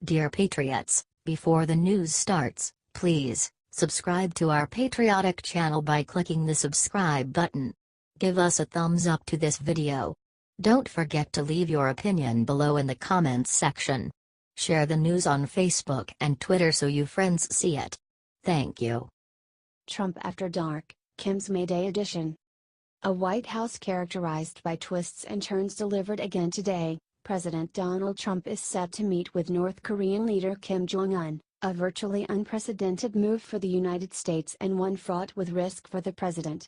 Dear Patriots, before the news starts, please subscribe to our patriotic channel by clicking the subscribe button. Give us a thumbs up to this video. Don't forget to leave your opinion below in the comments section. Share the news on Facebook and Twitter so you friends see it. Thank you. Trump After Dark, Kim's May Day edition. A White House characterized by twists and turns delivered again today. President Donald Trump is set to meet with North Korean leader Kim Jong Un, a virtually unprecedented move for the United States and one fraught with risk for the president.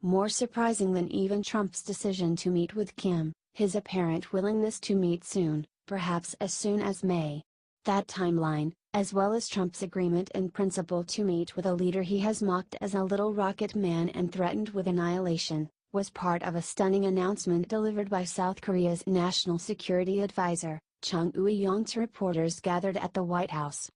More surprising than even Trump's decision to meet with Kim, his apparent willingness to meet soon, perhaps as soon as May. That timeline, as well as Trump's agreement in principle to meet with a leader he has mocked as a little rocket man and threatened with annihilation, was part of a stunning announcement delivered by South Korea's National Security Advisor, Chung Eui-yong, to reporters gathered at the White House.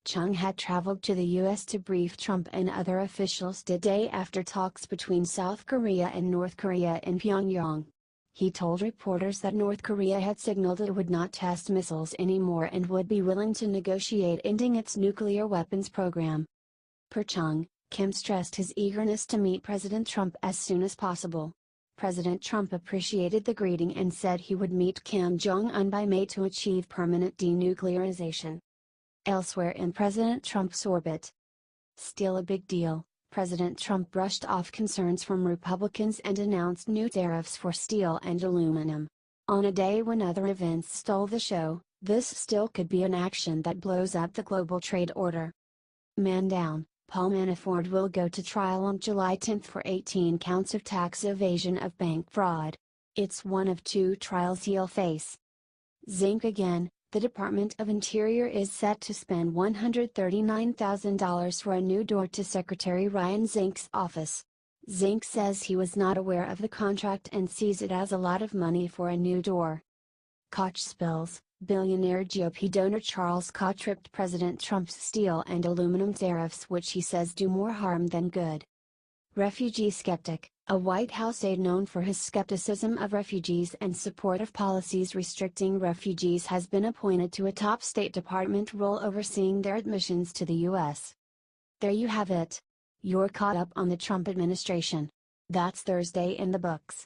Chung had traveled to the U.S. to brief Trump and other officials the day after talks between South Korea and North Korea in Pyongyang. He told reporters that North Korea had signaled it would not test missiles anymore and would be willing to negotiate ending its nuclear weapons program. Per Chung, Kim stressed his eagerness to meet President Trump as soon as possible. President Trump appreciated the greeting and said he would meet Kim Jong Un by May to achieve permanent denuclearization. Elsewhere in President Trump's orbit. Still a big deal, President Trump brushed off concerns from Republicans and announced new tariffs for steel and aluminum. On a day when other events stole the show, this still could be an action that blows up the global trade order. Man down. Paul Manafort will go to trial on July 10 for 18 counts of tax evasion of bank fraud. It's one of two trials he'll face. Zinc again, the Department of Interior is set to spend $139,000 for a new door to Secretary Ryan Zink's office. Zink says he was not aware of the contract and sees it as a lot of money for a new door. Koch spills. Billionaire GOP donor Charles Koch tripped President Trump's steel and aluminum tariffs, which he says do more harm than good. Refugee skeptic, a White House aide known for his skepticism of refugees and support of policies restricting refugees, has been appointed to a top State Department role overseeing their admissions to the U.S. There you have it. You're caught up on the Trump administration. That's Thursday in the books.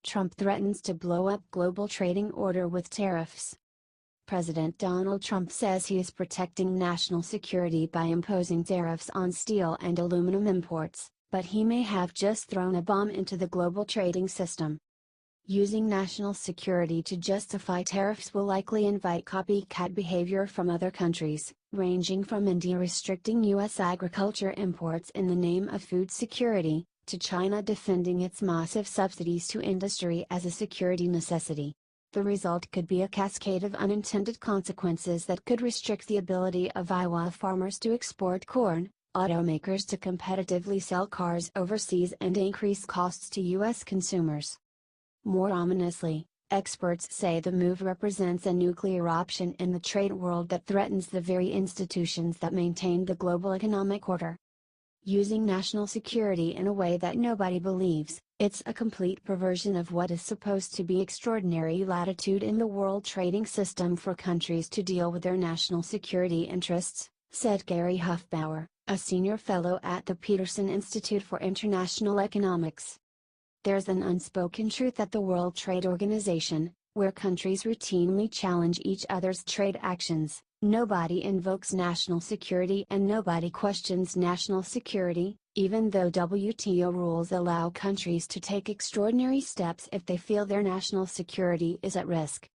Trump threatens to blow up global trading order with tariffs. President Donald Trump says he is protecting national security by imposing tariffs on steel and aluminum imports, but he may have just thrown a bomb into the global trading system. Using national security to justify tariffs will likely invite copycat behavior from other countries, ranging from India restricting U.S. agriculture imports in the name of food security, to China defending its massive subsidies to industry as a security necessity. The result could be a cascade of unintended consequences that could restrict the ability of Iowa farmers to export corn, automakers to competitively sell cars overseas, and increase costs to U.S. consumers. More ominously, experts say the move represents a nuclear option in the trade world that threatens the very institutions that maintain the global economic order. Using national security in a way that nobody believes, it's a complete perversion of what is supposed to be extraordinary latitude in the world trading system for countries to deal with their national security interests, said Gary Hufbauer, a senior fellow at the Peterson Institute for International Economics. There's an unspoken truth at the World Trade Organization, where countries routinely challenge each other's trade actions. Nobody invokes national security and nobody questions national security, even though WTO rules allow countries to take extraordinary steps if they feel their national security is at risk.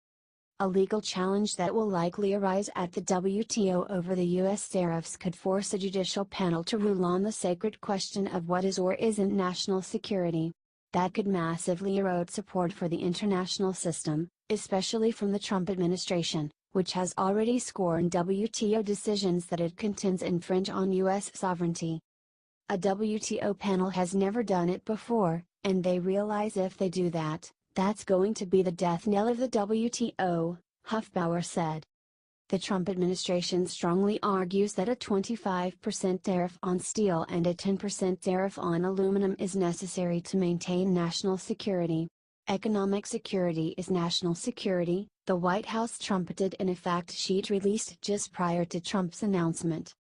A legal challenge that will likely arise at the WTO over the U.S. tariffs could force a judicial panel to rule on the sacred question of what is or isn't national security. That could massively erode support for the international system, especially from the Trump administration, which has already scorned WTO decisions that it contends infringe on U.S. sovereignty. A WTO panel has never done it before, and they realize if they do that, that's going to be the death knell of the WTO, Hufbauer said. The Trump administration strongly argues that a 25% tariff on steel and a 10% tariff on aluminum is necessary to maintain national security. Economic security is national security, the White House trumpeted in a fact sheet released just prior to Trump's announcement.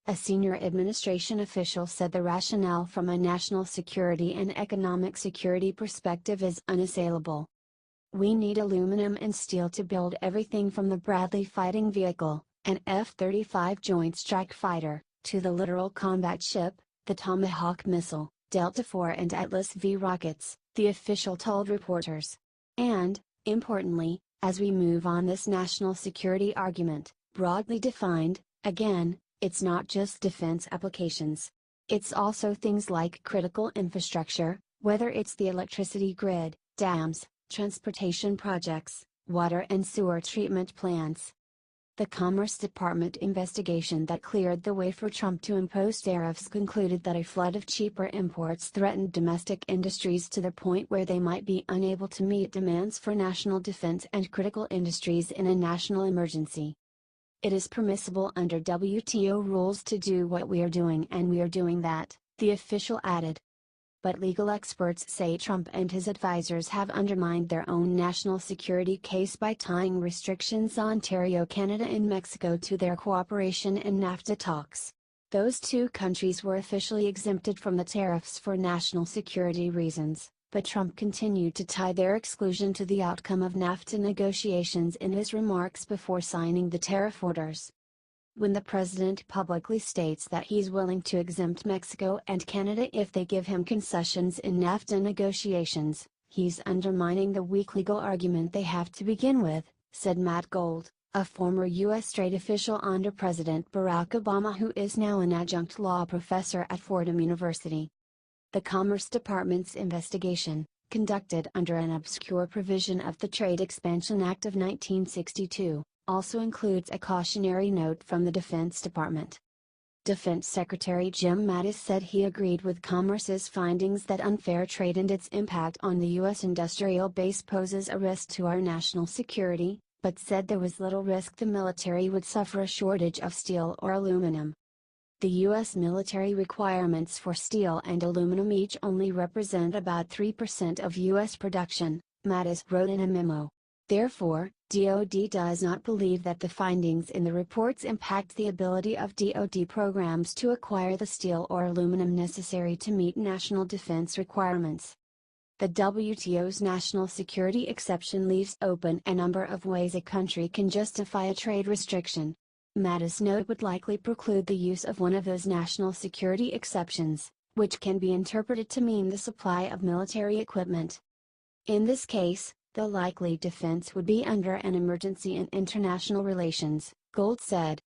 A senior administration official said the rationale from a national security and economic security perspective is unassailable. We need aluminum and steel to build everything from the Bradley fighting vehicle, an F-35 Joint Strike Fighter, to the littoral combat ship, the Tomahawk missile, Delta IV and Atlas V rockets, the official told reporters. And, importantly, as we move on this national security argument, broadly defined, again, it's not just defense applications. It's also things like critical infrastructure, whether it's the electricity grid, dams, transportation projects, water and sewer treatment plants. The Commerce Department investigation that cleared the way for Trump to impose tariffs concluded that a flood of cheaper imports threatened domestic industries to the point where they might be unable to meet demands for national defense and critical industries in a national emergency. It is permissible under WTO rules to do what we are doing, and we are doing that, the official added. But legal experts say Trump and his advisors have undermined their own national security case by tying restrictions on Ontario, Canada and Mexico to their cooperation in NAFTA talks. Those two countries were officially exempted from the tariffs for national security reasons, but Trump continued to tie their exclusion to the outcome of NAFTA negotiations in his remarks before signing the tariff orders. When the president publicly states that he's willing to exempt Mexico and Canada if they give him concessions in NAFTA negotiations, he's undermining the weak legal argument they have to begin with, said Matt Gold, a former U.S. trade official under President Barack Obama who is now an adjunct law professor at Fordham University. The Commerce Department's investigation, conducted under an obscure provision of the Trade Expansion Act of 1962, also includes a cautionary note from the Defense Department. Defense Secretary Jim Mattis said he agreed with Commerce's findings that unfair trade and its impact on the U.S. industrial base poses a risk to our national security, but said there was little risk the military would suffer a shortage of steel or aluminum. The U.S. military requirements for steel and aluminum each only represent about 3% of U.S. production, Mattis wrote in a memo. Therefore, DoD does not believe that the findings in the reports impact the ability of DoD programs to acquire the steel or aluminum necessary to meet national defense requirements. The WTO's national security exception leaves open a number of ways a country can justify a trade restriction. Mattis' note would likely preclude the use of one of those national security exceptions, which can be interpreted to mean the supply of military equipment. In this case, the likely defense would be under an emergency in international relations, Gold said.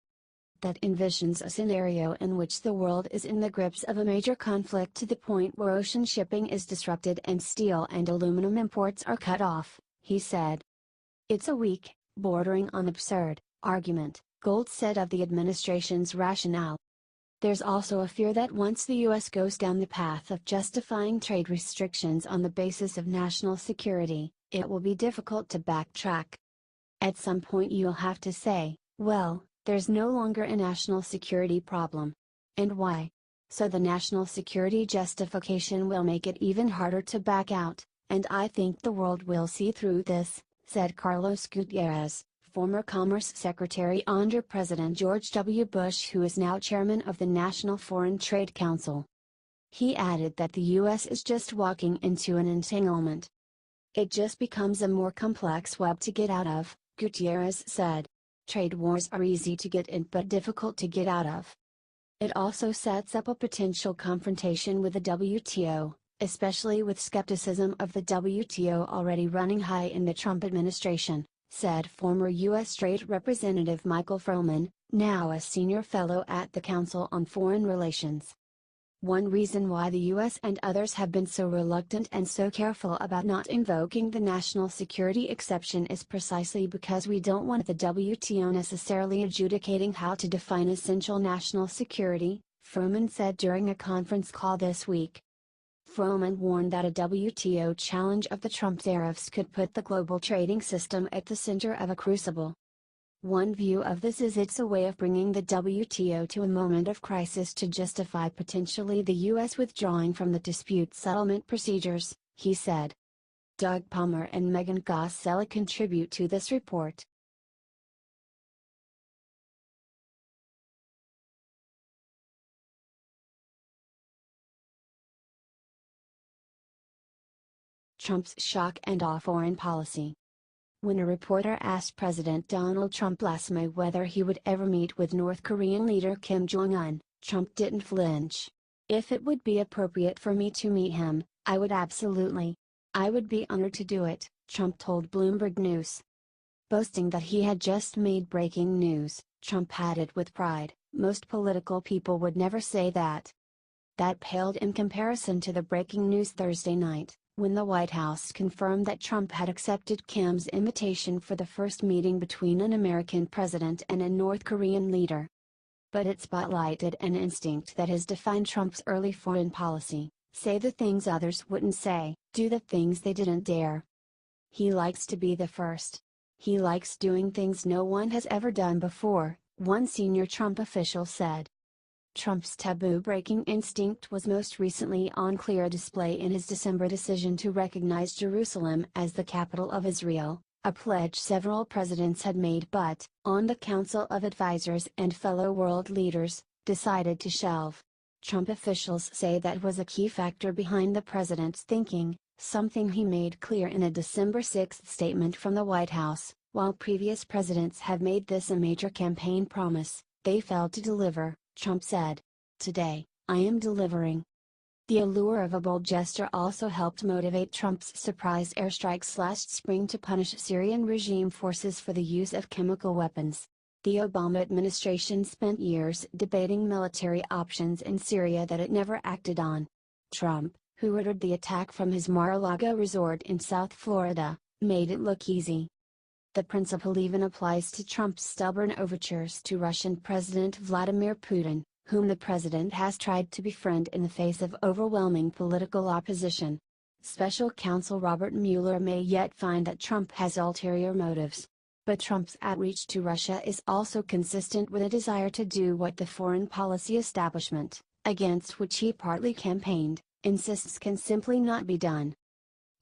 That envisions a scenario in which the world is in the grips of a major conflict to the point where ocean shipping is disrupted and steel and aluminum imports are cut off, he said. It's a weak, bordering on absurd, argument, Gold said of the administration's rationale. There's also a fear that once the U.S. goes down the path of justifying trade restrictions on the basis of national security, it will be difficult to backtrack. At some point you'll have to say, well, there's no longer a national security problem. And why? So the national security justification will make it even harder to back out, and I think the world will see through this, said Carlos Gutierrez, former Commerce Secretary under President George W. Bush, who is now chairman of the National Foreign Trade Council. He added that the U.S. is just walking into an entanglement. It just becomes a more complex web to get out of, Gutierrez said. Trade wars are easy to get in but difficult to get out of. It also sets up a potential confrontation with the WTO, especially with skepticism of the WTO already running high in the Trump administration, said former U.S. Trade Representative Michael Froman, now a senior fellow at the Council on Foreign Relations. One reason why the U.S. and others have been so reluctant and so careful about not invoking the national security exception is precisely because we don't want the WTO necessarily adjudicating how to define essential national security, Froman said during a conference call this week. Froman warned that a WTO challenge of the Trump tariffs could put the global trading system at the center of a crucible. One view of this is it's a way of bringing the WTO to a moment of crisis to justify potentially the U.S. withdrawing from the dispute settlement procedures, he said. Doug Palmer and Megan Gossella contribute to this report. Trump's shock and awe foreign policy. When a reporter asked President Donald Trump last May whether he would ever meet with North Korean leader Kim Jong Un, Trump didn't flinch. "If it would be appropriate for me to meet him, I would absolutely. I would be honored to do it," Trump told Bloomberg News. Boasting that he had just made breaking news, Trump added with pride, "Most political people would never say that." That paled in comparison to the breaking news Thursday night, when the White House confirmed that Trump had accepted Kim's invitation for the first meeting between an American president and a North Korean leader. But it spotlighted an instinct that has defined Trump's early foreign policy: say the things others wouldn't say, do the things they didn't dare. He likes to be the first. He likes doing things no one has ever done before, one senior Trump official said. Trump's taboo-breaking instinct was most recently on clear display in his December decision to recognize Jerusalem as the capital of Israel, a pledge several presidents had made but, on the Council of Advisors and fellow world leaders, decided to shelve. Trump officials say that was a key factor behind the president's thinking, something he made clear in a December 6 statement from the White House. While previous presidents have made this a major campaign promise, they failed to deliver, Trump said. "Today, I am delivering." The allure of a bold gesture also helped motivate Trump's surprise airstrikes last spring to punish Syrian regime forces for the use of chemical weapons. The Obama administration spent years debating military options in Syria that it never acted on. Trump, who ordered the attack from his Mar-a-Lago resort in South Florida, made it look easy. The principle even applies to Trump's stubborn overtures to Russian President Vladimir Putin, whom the president has tried to befriend in the face of overwhelming political opposition. Special counsel Robert Mueller may yet find that Trump has ulterior motives. But Trump's outreach to Russia is also consistent with a desire to do what the foreign policy establishment, against which he partly campaigned, insists can simply not be done.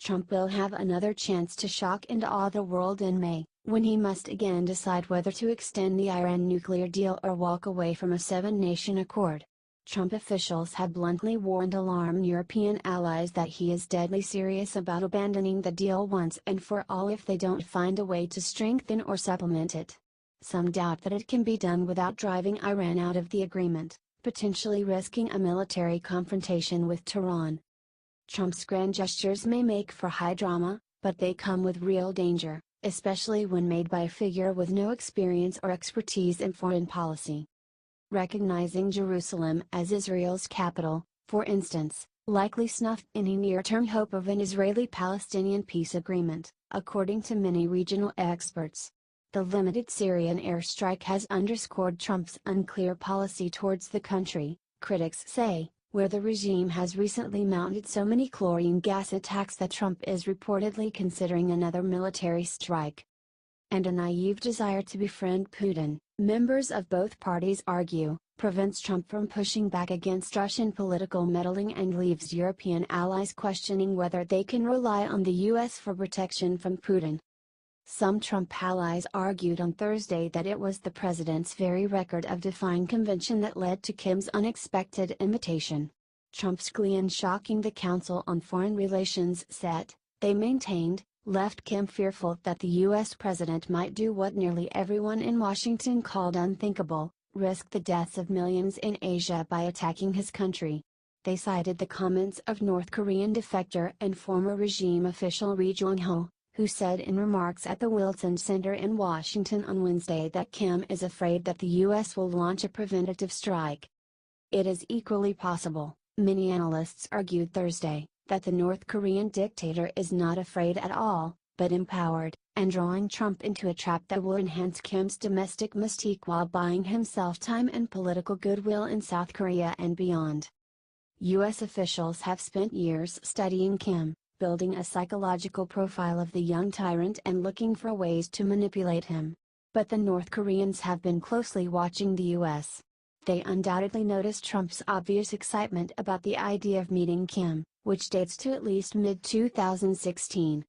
Trump will have another chance to shock and awe the world in May, when he must again decide whether to extend the Iran nuclear deal or walk away from a seven-nation accord. Trump officials have bluntly warned alarmed European allies that he is deadly serious about abandoning the deal once and for all if they don't find a way to strengthen or supplement it. Some doubt that it can be done without driving Iran out of the agreement, potentially risking a military confrontation with Tehran. Trump's grand gestures may make for high drama, but they come with real danger, especially when made by a figure with no experience or expertise in foreign policy. Recognizing Jerusalem as Israel's capital, for instance, likely snuffed any near-term hope of an Israeli-Palestinian peace agreement, according to many regional experts. The limited Syrian airstrike has underscored Trump's unclear policy towards the country, critics say, where the regime has recently mounted so many chlorine gas attacks that Trump is reportedly considering another military strike. And a naive desire to befriend Putin, members of both parties argue, prevents Trump from pushing back against Russian political meddling and leaves European allies questioning whether they can rely on the U.S. for protection from Putin. Some Trump allies argued on Thursday that it was the president's very record of defying convention that led to Kim's unexpected invitation. Trump's glee in shocking the Council on Foreign Relations set, they maintained, left Kim fearful that the U.S. president might do what nearly everyone in Washington called unthinkable, risk the deaths of millions in Asia by attacking his country. They cited the comments of North Korean defector and former regime official Ri Jong-ho, who said in remarks at the Wilson Center in Washington on Wednesday that Kim is afraid that the U.S. will launch a preventative strike. It is equally possible, many analysts argued Thursday, that the North Korean dictator is not afraid at all, but empowered, and drawing Trump into a trap that will enhance Kim's domestic mystique while buying himself time and political goodwill in South Korea and beyond. U.S. officials have spent years studying Kim, building a psychological profile of the young tyrant and looking for ways to manipulate him. But the North Koreans have been closely watching the US. They undoubtedly noticed Trump's obvious excitement about the idea of meeting Kim, which dates to at least mid-2016.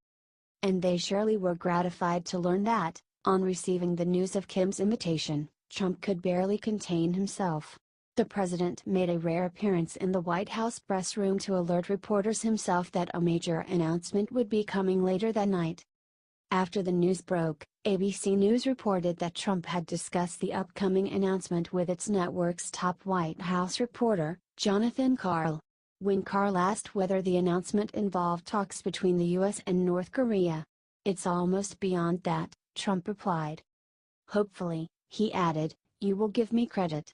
And they surely were gratified to learn that, on receiving the news of Kim's invitation, Trump could barely contain himself. The president made a rare appearance in the White House press room to alert reporters himself that a major announcement would be coming later that night. After the news broke, ABC News reported that Trump had discussed the upcoming announcement with its network's top White House reporter, Jonathan Karl. When Karl asked whether the announcement involved talks between the US and North Korea, "It's almost beyond that," Trump replied. "Hopefully," he added, "you will give me credit,